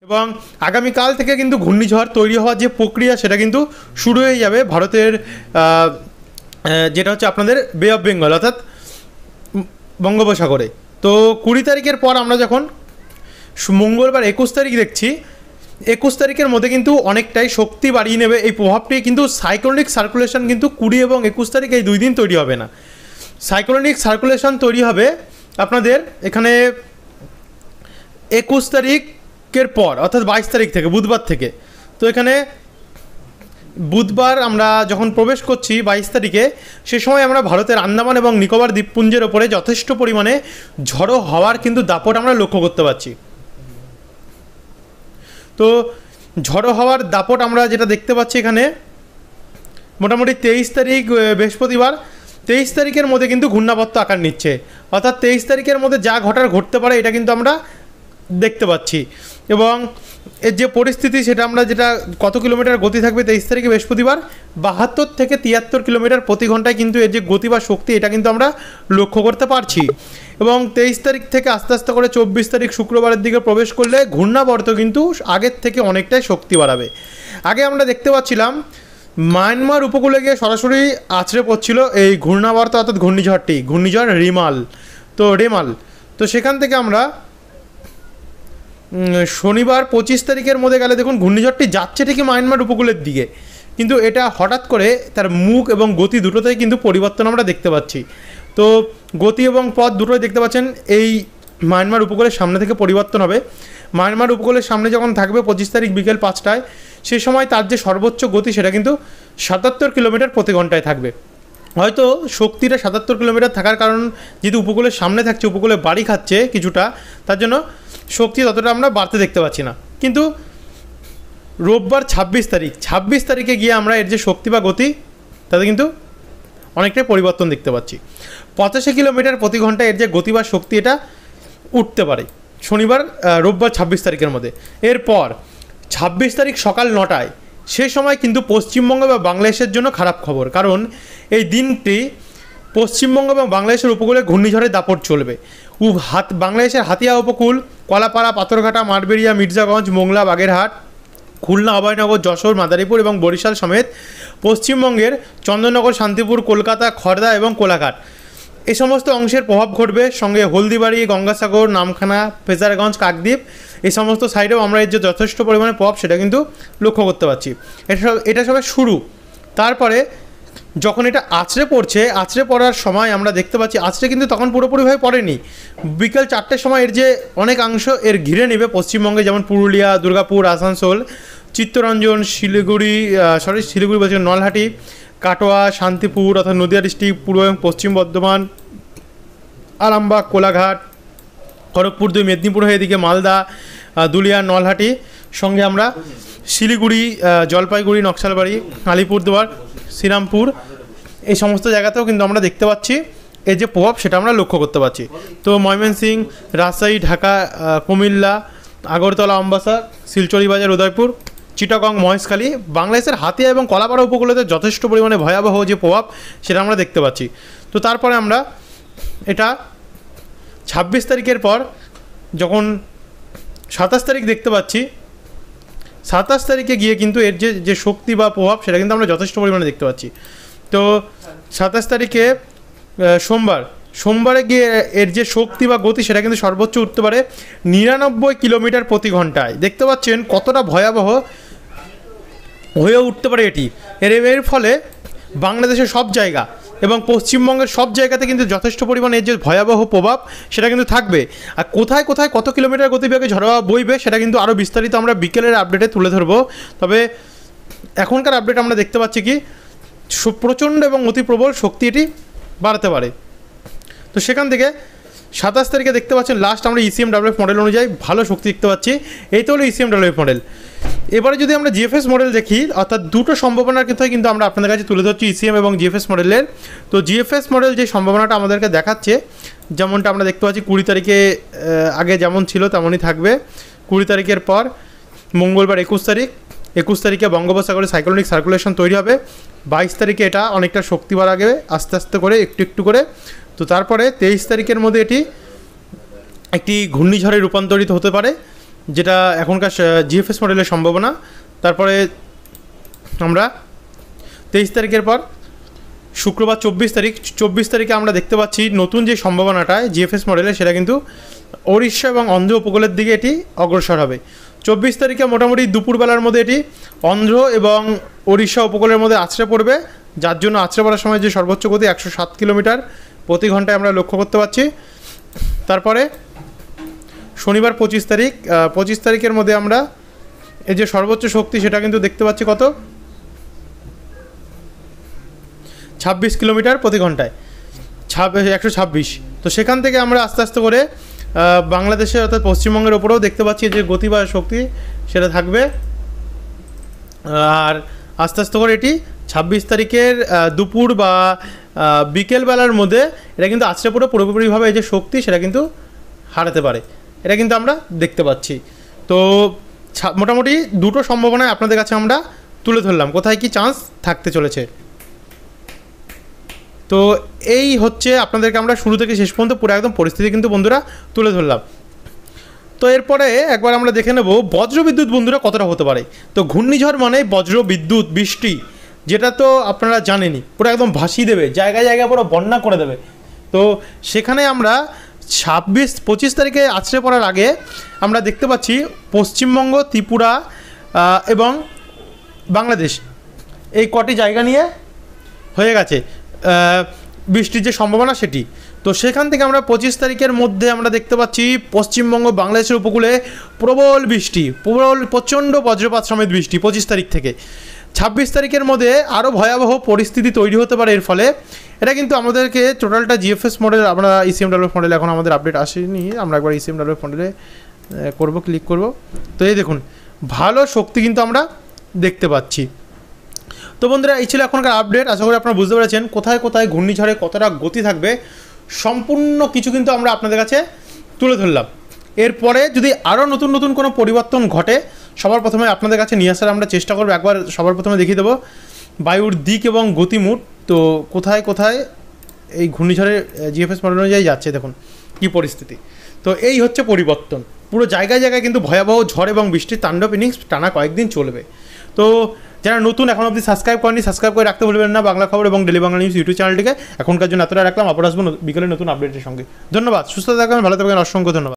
এবং আগামীকাল থেকে কিন্তু ঘূর্ণিঝড় তৈরি হওয়ার যে প্রক্রিয়া সেটা কিন্তু শুরু হয়ে যাবে ভারতের যেটা হচ্ছে আপনাদের বে অফ বেঙ্গল অর্থাৎ বঙ্গোপসাগরে। তো 20 তারিখের পর আমরা যখন মঙ্গলবার 21 তারিখ দেখছি, 21 তারিখের মধ্যে কিন্তু অনেকটাই শক্তি বাড়িয়ে নেবে এই প্রভাবটি। কিন্তু সাইক্লোনিক সার্কুলেশন কিন্তু 20 এবং 21 তারিখ এই 2 দিন তৈরি হবে না। সাইক্লোনিক সার্কুলেশন তৈরি হবে আপনাদের এখানে 21 তারিখের পর অর্থাৎ 22 তারিখ থেকে, বুধবার থেকে। তো এখানে বুধবার আমরা যখন প্রবেশ করছি 22 তারিখে, সে সময় আমরা ভারতের আন্দামান এবং নিকোবর দ্বীপপুঞ্জের ওপরে যথেষ্ট পরিমাণে ঝড়ো হওয়ার কিন্তু দাপট আমরা লক্ষ্য করতে পারছি। তো ঝড়ো হওয়ার দাপট আমরা যেটা দেখতে পাচ্ছি এখানে মোটামুটি 23 তারিখ বৃহস্পতিবার, 23 তারিখের মধ্যে কিন্তু ঘূর্ণাবর্ত আকার নিচ্ছে। অর্থাৎ 23 তারিখের মধ্যে যা ঘটতে পারে এটা কিন্তু আমরা দেখতে পাচ্ছি। এবং এর যে পরিস্থিতি সেটা আমরা যেটা কত কিলোমিটার গতি থাকবে 23 তারিখে বৃহস্পতিবার, 72 থেকে 73 কিলোমিটার প্রতি ঘন্টায় কিন্তু এর যে গতি বা শক্তি এটা কিন্তু আমরা লক্ষ্য করতে পারছি। এবং 23 তারিখ থেকে আস্তে আস্তে করে 24 তারিখ শুক্রবারের দিকে প্রবেশ করলে ঘূর্ণাবর্ত কিন্তু আগের থেকে অনেকটাই শক্তি বাড়াবে। আগে আমরা দেখতে পাচ্ছিলাম মায়ানমার উপকূলে গিয়ে সরাসরি আছড়ে পড়ছিল এই ঘূর্ণাবর্ত অর্থাৎ ঘূর্ণিঝড় রেমাল। তো সেখান থেকে আমরা শনিবার 25 তারিখের মধ্যে গেলে দেখুন ঘূর্ণিঝড়টি যাচ্ছে ঠিকই মায়ানমার উপকূলের দিকে, কিন্তু এটা হঠাৎ করে তার মুখ এবং গতি দুটোতেই কিন্তু পরিবর্তন আমরা দেখতে পাচ্ছি। তো গতি এবং পথ দুটোই দেখতে পাচ্ছেন এই মায়ানমার উপকূলের সামনে থেকে পরিবর্তন হবে। মায়ানমার উপকূলের সামনে যখন থাকবে 25 তারিখ বিকেল 5টায়, সেই সময় তার যে সর্বোচ্চ গতি সেটা কিন্তু 77 কিলোমিটার প্রতি ঘন্টায় থাকবে। হয়তো শক্তিটা 77 কিলোমিটার থাকার কারণ যেহেতু উপকূলের সামনে থাকছে, উপকূলে বাড়ি খাচ্ছে কিছুটা, তার জন্য শক্তি ততটা আমরা বাড়তে দেখতে পাচ্ছি না। কিন্তু রোববার 26 তারিখে গিয়ে আমরা এর যে শক্তি বা গতি তাতে কিন্তু অনেকটাই পরিবর্তন দেখতে পাচ্ছি। 85 কিলোমিটার প্রতি ঘন্টায় এর যে গতি বা শক্তি এটা উঠতে পারে রোববার 26 তারিখের মধ্যে। এরপর 26 তারিখ সকাল 9টায়, সে সময় কিন্তু পশ্চিমবঙ্গ বা বাংলাদেশের জন্য খারাপ খবর, কারণ এই দিনটি পশ্চিমবঙ্গ এবং বাংলাদেশের উপকূলে ঘূর্ণিঝড়ের দাপট চলবে। বাংলাদেশের হাতিয়া উপকূল, কলাপাড়া, পাথরঘাটা, মাঠবেড়িয়া, মির্জাগঞ্জ, মোংলা, বাগেরহাট, খুলনা, অভয়নগর, যশোর, মাদারীপুর এবং বরিশাল সমেত পশ্চিমবঙ্গের চন্দননগর, শান্তিপুর, কলকাতা, খড়দা এবং কোলাঘাট এই সমস্ত অংশের প্রভাব ঘটবে। সঙ্গে হলদিবাড়ি, গঙ্গাসাগর, নামখানা, ফ্রেজারগঞ্জ, কাকদ্বীপ এই সমস্ত সাইডেও আমরা এর যে যথেষ্ট পরিমাণে প্রভাব সেটা কিন্তু লক্ষ্য করতে পারছি। এটা সবে শুরু। তারপরে যখন এটা আছড়ে পড়ার সময় আমরা দেখতে পাচ্ছি আছড়ে কিন্তু তখন পুরোপুরিভাবে পড়েনি। বিকেল 4টের সময় এর যে অনেকাংশ এর ঘিরে নেবে পশ্চিমবঙ্গে, যেমন পুরুলিয়া, দুর্গাপুর, আসানসোল, চিত্তরঞ্জন, শিলিগুড়ি বলছি, নলহাটি, কাটোয়া, শান্তিপুর অর্থাৎ নদিয়া ডিস্ট্রিক্ট, পূর্ব এবং পশ্চিম বর্ধমান, আরামবাগ, কোলাঘাট, খড়গপুর 2, মেদিনীপুর হয়ে এদিকে মালদা, দুলিয়া, নলহাটি, সঙ্গে আমরা শিলিগুড়ি, জলপাইগুড়ি, নকশালবাড়ি, আলিপুরদুয়ার, শ্রীরামপুর এই সমস্ত জায়গাতেও কিন্তু আমরা দেখতে পাচ্ছি এই যে প্রভাব সেটা আমরা লক্ষ্য করতে পারছি। তো ময়মনসিংহ, রাজশাহী, ঢাকা, কুমিল্লা, আগরতলা, আমবাসা, শিলচর বাজার, উদয়পুর, চিটাগং, মহেশখালী, বাংলাদেশের হাতিয়া এবং কলাপাড়া উপকূলতে যথেষ্ট পরিমাণে ভয়াবহ যে প্রভাব সেটা আমরা দেখতে পাচ্ছি। তো তারপরে আমরা এটা 26 তারিখের পর যখন 27 তারিখ দেখতে পাচ্ছি, 27 তারিখে গিয়ে কিন্তু এর যে শক্তি বা প্রভাব সেটা কিন্তু আমরা যথেষ্ট পরিমাণে দেখতে পাচ্ছি। তো 27 তারিখে সোমবারে গিয়ে এর যে শক্তি বা গতি সেটা কিন্তু সর্বোচ্চ উঠতে পারে 99 কিলোমিটার প্রতি ঘন্টায়। দেখতে পাচ্ছেন কতটা ভয়াবহ হয়ে উঠতে পারে এটি। এর ফলে বাংলাদেশের সব জায়গা এবং পশ্চিমবঙ্গের সব জায়গাতে কিন্তু যথেষ্ট পরিমাণে এর যে ভয়াবহ প্রভাব সেটা কিন্তু থাকবে। আর কোথায় কত কিলোমিটার গতিবেগে ঝড় বইবে সেটা কিন্তু আরও বিস্তারিত আমরা বিকেলের আপডেটে তুলে ধরবো। তবে এখনকার আপডেট আমরা দেখতে পাচ্ছি কি প্রচণ্ড এবং অতি প্রবল শক্তি এটি বাড়াতে পারে। তো সেখান থেকে 27 তারিখে দেখতে পাচ্ছেন লাস্ট আমরা ECMWF মডেল অনুযায়ী ভালো শক্তি দেখতে পাচ্ছি। এই তো হলো ECMWF মডেল। এবারে যদি আমরা GFS মডেল দেখি, অর্থাৎ দুটো সম্ভাবনার কথাই কিন্তু আমরা আপনাদের কাছে তুলে ধরছি ECM এবং GFS মডেলের। তো GFS মডেল যে সম্ভাবনাটা আমাদেরকে দেখাচ্ছে, যেমনটা আমরা দেখতে পাচ্ছি 20 তারিখে আগে যেমন ছিল তেমনই থাকবে। 20 তারিখের পর মঙ্গলবার 21 তারিখে বঙ্গোপসাগরে সাইক্লোনিক সার্কুলেশন তৈরি হবে। 22 তারিখে এটা অনেকটা শক্তি বাড়াবে আস্তে আস্তে করে, একটু করে। তো তারপরে 23 তারিখের মধ্যে এটি একটি ঘূর্ণিঝড়ে রূপান্তরিত হতে পারে। যেটা এখনকার জিএফএস মডেলের সম্ভাবনা। তারপরে আমরা 23 তারিখের পর শুক্রবার 24 তারিখে আমরা দেখতে পাচ্ছি নতুন যে সম্ভাবনাটা জিএফএস মডেলে, সেটা কিন্তু ওড়িশা এবং অন্ধ্র উপকূলের দিকে এটি অগ্রসর হবে। 24 তারিখে মোটামুটি দুপুরবেলার মধ্যে এটি অন্ধ্র এবং ওড়িশা উপকূলের মধ্যে আছড়ে পড়বে, যার জন্য আছড়ে পড়ার সময় যে সর্বোচ্চ গতি 107 কিলোমিটার প্রতি ঘন্টায় আমরা লক্ষ্য করতে পারছি। তারপরে শনিবার 25 তারিখের মধ্যে আমরা এই যে সর্বোচ্চ শক্তি সেটা কিন্তু দেখতে পাচ্ছি কত, 26 কিলোমিটার প্রতি ঘন্টায়, 126। তো সেখান থেকে আমরা আস্তে আস্তে করে বাংলাদেশের অর্থাৎ পশ্চিমবঙ্গের ওপরেও দেখতে পাচ্ছি যে গতি বা শক্তি সেটা থাকবে। আর আস্তে আস্তে করে এটি 26 তারিখের দুপুর বা বিকেলবেলার মধ্যে এটা কিন্তু আছড়ে পড়ে পুরোপুরিভাবে এই যে শক্তি সেটা কিন্তু হারাতে পারে, এটা কিন্তু আমরা দেখতে পাচ্ছি। তো মোটামুটি দুটো সম্ভাবনায় আপনাদের কাছে আমরা তুলে ধরলাম কোথায় কি চান্স থাকতে চলেছে। তো এই হচ্ছে আপনাদেরকে আমরা শুরু থেকে শেষ পর্যন্ত পুরো একদম পরিস্থিতি কিন্তু বন্ধুরা তুলে ধরলাম। তো এরপরে একবার আমরা দেখে নেব বজ্রবিদ্যুৎ বন্ধুরা কতটা হতে পারে। তো ঘূর্ণিঝড় মানে বজ্রবিদ্যুৎ বৃষ্টি, যেটা তো আপনারা জানেনই, পুরো একদম ভাসিয়ে দেবে, জায়গায় জায়গায় পুরো বন্যা করে দেবে। তো সেখানে আমরা 25 তারিখে আছড়ে পড়ার আগে আমরা দেখতে পাচ্ছি পশ্চিমবঙ্গ, ত্রিপুরা এবং বাংলাদেশ এই কটি জায়গা নিয়ে হয়ে গেছে বৃষ্টির যে সম্ভাবনা সেটি। তো সেখান থেকে আমরা 25 তারিখের মধ্যে আমরা দেখতে পাচ্ছি পশ্চিমবঙ্গ বাংলাদেশের উপকূলে প্রবল বৃষ্টি, প্রচণ্ড বজ্রপাত সমেত বৃষ্টি 25 তারিখ থেকে। 26 তারিখের মধ্যে আরও ভয়াবহ পরিস্থিতি তৈরি হতে পারে এর ফলে। এটা কিন্তু আমাদেরকে টোটালটা জিএফএস মডেল, আমরা ইসিএমডব্লিউ মডেল এখন আমাদের আপডেট আসেনি, আমরা একবার ইসিএমডব্লিউ মডেলে ক্লিক করব। তো এই দেখুন ভালো শক্তি কিন্তু আমরা দেখতে পাচ্ছি। তো বন্ধুরা এই ছিল এখনকার আপডেট। আশা করি আপনারা বুঝতে পেরেছেন কোথায় কোথায় ঘূর্ণিঝড়ে কতটা গতি থাকবে, সম্পূর্ণ কিছু কিন্তু আমরা আপনাদের কাছে তুলে ধরলাম। এরপরে যদি আরও নতুন নতুন কোনো পরিবর্তন ঘটে সবার প্রথমে আপনাদের কাছে নিয়ে আসার আমরা চেষ্টা করব। একবার সবার প্রথমে দেখিয়ে দেবো বায়ুর দিক এবং গতিমুট, তো কোথায় কোথায় এই ঘূর্ণিঝড়ের জিএফএস মডেল অনুযায়ী যাচ্ছে, দেখুন কী পরিস্থিতি। তো এই হচ্ছে পরিবর্তন, পুরো জায়গায় জায়গায় কিন্তু ভয়াবহ ঝড় এবং বৃষ্টির তাণ্ডব ইনিংস টানা কয়েকদিন চলবে। তো যারা নতুন এখন অবধি সাবস্ক্রাইব করেনি, সাবস্ক্রাইব করে রাখতে ভুলবেন না বাংলা খবর এবং ডেলি বাংলা নিউজ ইউটিউব চ্যানেলটিকে। এখনকার জন্য এতটা রাখলাম, আবার আসবো বিকেলে নতুন আপডেটের সঙ্গে। ধন্যবাদ, সুস্থ থাকবেন, ভালো থাকবেন, অসংখ্য ধন্যবাদ।